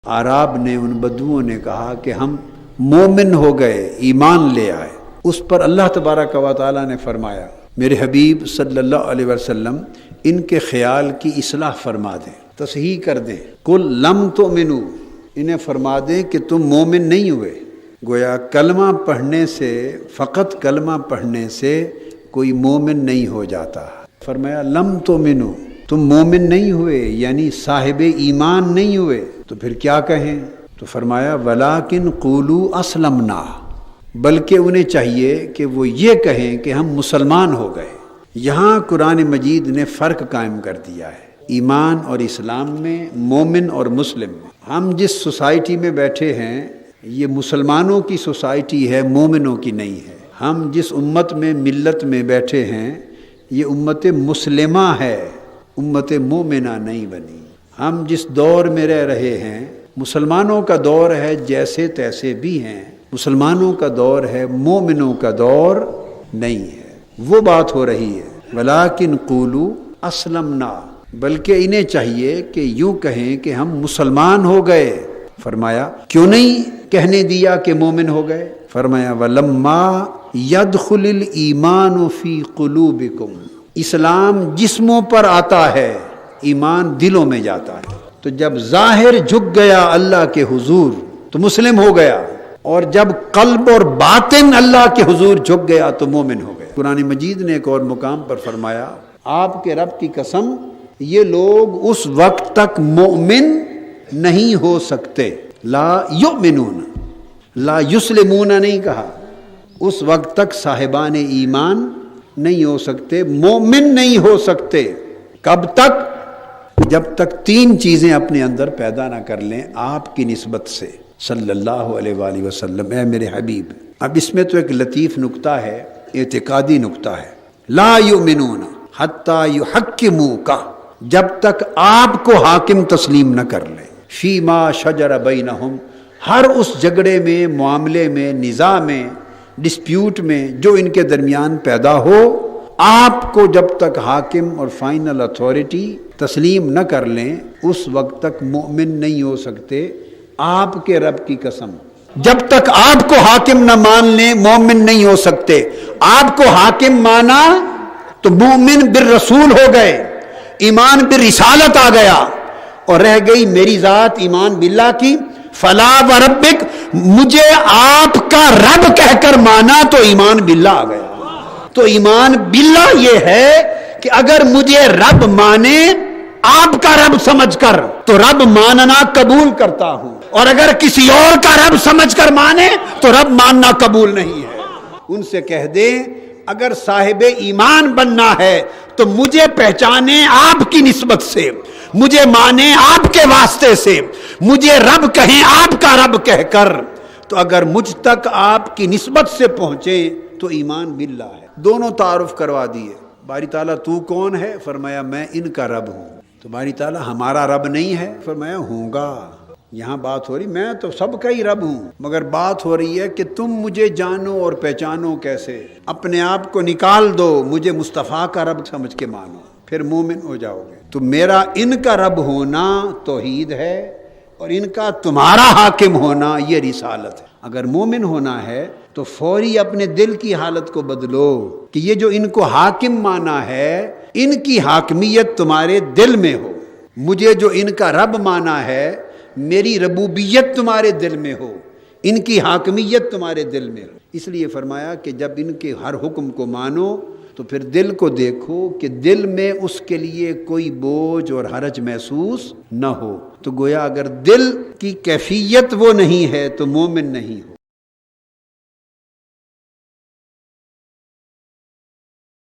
आराब ने, उन बदुओं ने कहा कि हम मोमिन हो गए, ईमान ले आए। उस पर अल्लाह तबारक व तआला ने फरमाया, मेरे हबीब सल्लल्लाहु अलैहि वसल्लम इनके ख्याल की इस्लाह फरमा दें, तसहीह कर दें। कुल लम तुमिनु, इन्हें फरमा दें कि तुम मोमिन नहीं हुए। गोया कलमा पढ़ने से, फ़कत कलमा पढ़ने से कोई मोमिन नहीं हो जाता। फरमाया लम तुमिनु, तुम मोमिन नहीं हुए, यानी साहिब ईमान नहीं हुए, तो फिर क्या कहें? तो फरमाया वलाकिन क़ूलू असलमना, बल्कि उन्हें चाहिए कि वो ये कहें कि हम मुसलमान हो गए। यहाँ कुरान मजीद ने फ़र्क कायम कर दिया है ईमान और इस्लाम में, मोमिन और मुस्लिम में। हम जिस सोसाइटी में बैठे हैं ये मुसलमानों की सोसाइटी है, मोमिनों की नहीं है। हम जिस उम्मत में, मिल्लत में बैठे हैं ये उम्मत मुस्लिमा है, उम्मत मोमिना नहीं बनी। हम जिस दौर में रह रहे हैं मुसलमानों का दौर है, जैसे तैसे भी हैं, मुसलमानों का दौर है, मोमिनों का दौर नहीं है। वो बात हो रही है वलाकिन क़ूलू असलमना, बल्कि इन्हें चाहिए कि यूं कहें कि हम मुसलमान हो गए। फरमाया क्यों नहीं कहने दिया कि मोमिन हो गए? फरमाया वलम्मा यदखुलिल ईमानु फी क़ुलूबिकुम, इस्लाम जिस्मों पर आता है, ईमान दिलों में जाता है। तो जब ज़ाहिर झुक गया अल्लाह के हुजूर तो मुस्लिम हो गया, और जब कल्ब और बातिन अल्लाह के हुजूर झुक गया तो मोमिन हो गया। कुरान मजीद ने एक और मुकाम पर फरमाया, आपके रब की कसम ये लोग उस वक्त तक मोमिन नहीं हो सकते। ला युमिनून, ला युस्लिमूना नहीं कहा, उस वक्त तक साहिबान ईमान नहीं हो सकते, मोमिन नहीं हो सकते। कब तक? जब तक तीन चीज़ें अपने अंदर पैदा ना कर लें आपकी निस्बत से, सल्लल्लाहु अलैहि वसल्लम, ऐ मेरे हबीब। अब इसमें तो एक लतीफ़ नुक्ता है, एतिकादी नुक्ता है। ला युमिनून हत्ता युहक्किमूका, जब तक आपको हाकिम तस्लीम न कर ले, फीमा शजर बैनहुम, हर उस झगड़े में, मामले में, निज़ा में, डिस्प्यूट में जो इनके दरमियान पैदा हो, आपको जब तक हाकिम और फाइनल अथॉरिटी तस्लीम न कर लें उस वक्त तक मोमिन नहीं हो सकते। आपके रब की कसम, जब तक आपको हाकिम न मान लें मोमिन नहीं हो सकते। आपको हाकिम माना तो मोमिन बिर रसूल हो गए, ईमान बिर रिसालत आ गया, और रह गई मेरी जात ईमान बिल्लाह की। फला व रब्बिक, मुझे आपका रब कहकर माना तो ईमान बिल्लाह आ गया। तो ईमान बिल्लाह ये है कि अगर मुझे रब माने आपका रब समझकर तो रब मानना कबूल करता हूं, और अगर किसी और का रब समझकर माने तो रब मानना कबूल नहीं है। उनसे कह दे अगर साहिब ईमान बनना है तो मुझे पहचाने आपकी निस्बत से, मुझे माने आपके वास्ते से, मुझे रब कहें आपका रब कहकर। तो अगर मुझ तक आपकी निस्बत से पहुंचे तो ईमान बिल्लाह है। दोनों तारुफ करवा दिए। बारी ताला तू कौन है? फरमाया मैं इनका रब हूँ। तो बारी ताला हमारा रब नहीं है? फरमाया होगा। यहाँ बात हो रही, मैं तो सबका ही रब हूँ, मगर बात हो रही है कि तुम मुझे जानो और पहचानो कैसे। अपने आप को निकाल दो, मुझे मुस्तफ़ा का रब समझ के मानो, फिर मोमिन हो जाओगे। तो मेरा इनका रब होना तौहीद है, और इनका तुम्हारा हाकिम होना ये रिसालत है। अगर मोमिन होना है तो फौरी अपने दिल की हालत को बदलो कि ये जो इनको हाकिम माना है इनकी हाकमियत तुम्हारे दिल में हो। मुझे जो इनका रब माना है मेरी रबूबियत तुम्हारे दिल में हो, इनकी हाकमियत तुम्हारे दिल में हो। इसलिए फरमाया कि जब इनके हर हुक्म को मानो तो फिर दिल को देखो कि दिल में उसके लिए कोई बोझ और हरज महसूस न हो। तो गोया अगर दिल की कैफियत वो नहीं है तो मोमिन नहीं हो।